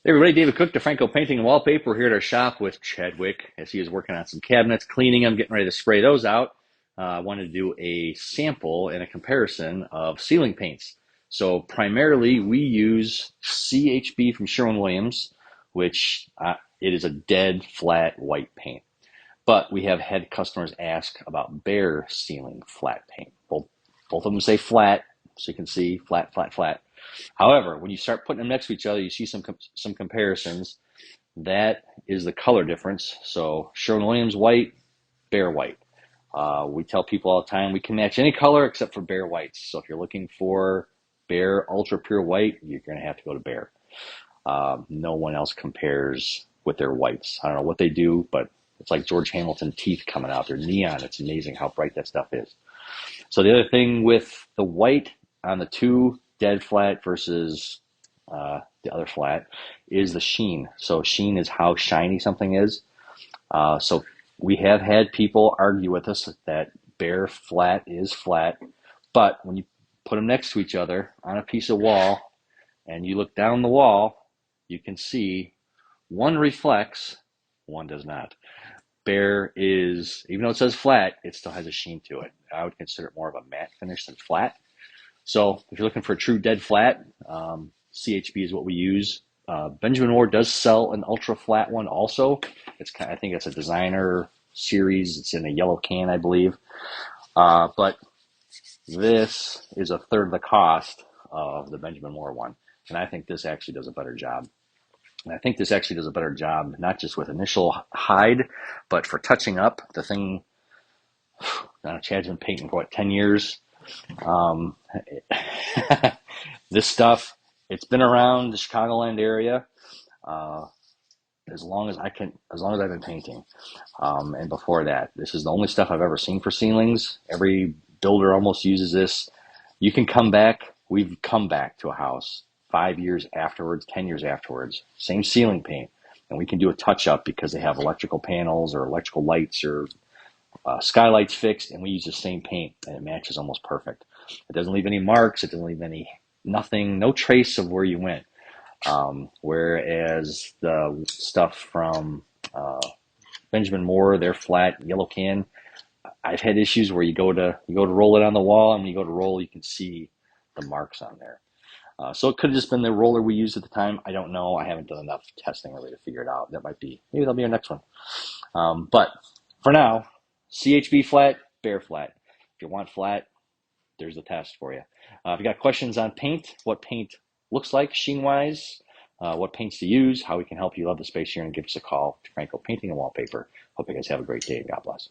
Hey everybody, David Cook, D'Franco Painting Wallpaper. We're here at our shop with Chadwick as he is working on some cabinets, cleaning them, getting ready to spray those out. I wanted to do a sample and a comparison of ceiling paints. So primarily we use CHB from Sherwin Williams, which it is a dead flat white paint. But we have had customers ask about Behr ceiling flat paint. Both of them say flat, so you can see flat, flat, flat. However, when you start putting them next to each other, you see some comparisons. That is the color difference. So Sherwin-Williams white, Behr white. We tell people all the time we can match any color except for Behr whites. So if you're looking for Behr ultra pure white, you're going to have to go to Behr. No one else compares with their whites. I don't know what they do, but it's like George Hamilton teeth coming out. They're neon. It's amazing how bright that stuff is. So the other thing with the white on the two dead flat versus the other flat is the sheen. So sheen is how shiny something is. So we have had people argue with us that Behr flat is flat, but when you put them next to each other on a piece of wall and you look down the wall, you can see one reflects, one does not. Behr is, even though it says flat, it still has a sheen to it. I would consider it more of a matte finish than flat. So if you're looking for a true dead flat, CHB is what we use. Benjamin Moore does sell an ultra flat one also. I think it's a designer series. It's in a yellow can, I believe. But this is a third of the cost of the Benjamin Moore one. And I think this actually does a better job. And I think this actually does a better job, not just with initial hide, but for touching up. The thing, Chad's been painting for what, 10 years? This stuff, it's been around the Chicagoland area as long as I've been painting. And before that, this is the only stuff I've ever seen for ceilings. Every builder almost uses this. You can come back. We've come back to a house 5 years afterwards, 10 years afterwards, same ceiling paint, and we can do a touch up because they have electrical panels or electrical lights or skylights fixed, and we use the same paint, and it matches almost perfect. It doesn't leave any marks. It doesn't leave nothing, no trace of where you went. Whereas the stuff from Benjamin Moore, their flat yellow can, I've had issues where you go to roll it on the wall, and when you go to roll, you can see the marks on there. So it could have just been the roller we used at the time. I don't know. I haven't done enough testing really to figure it out. Maybe that'll be our next one. But for now, CHB flat, Behr flat. If you want flat, there's the test for you. If you got questions on paint, what paint looks like sheen-wise, what paints to use, how we can help you love the space here, and give us a call. D'Franco Painting and Wallpaper. Hope you guys have a great day. God bless.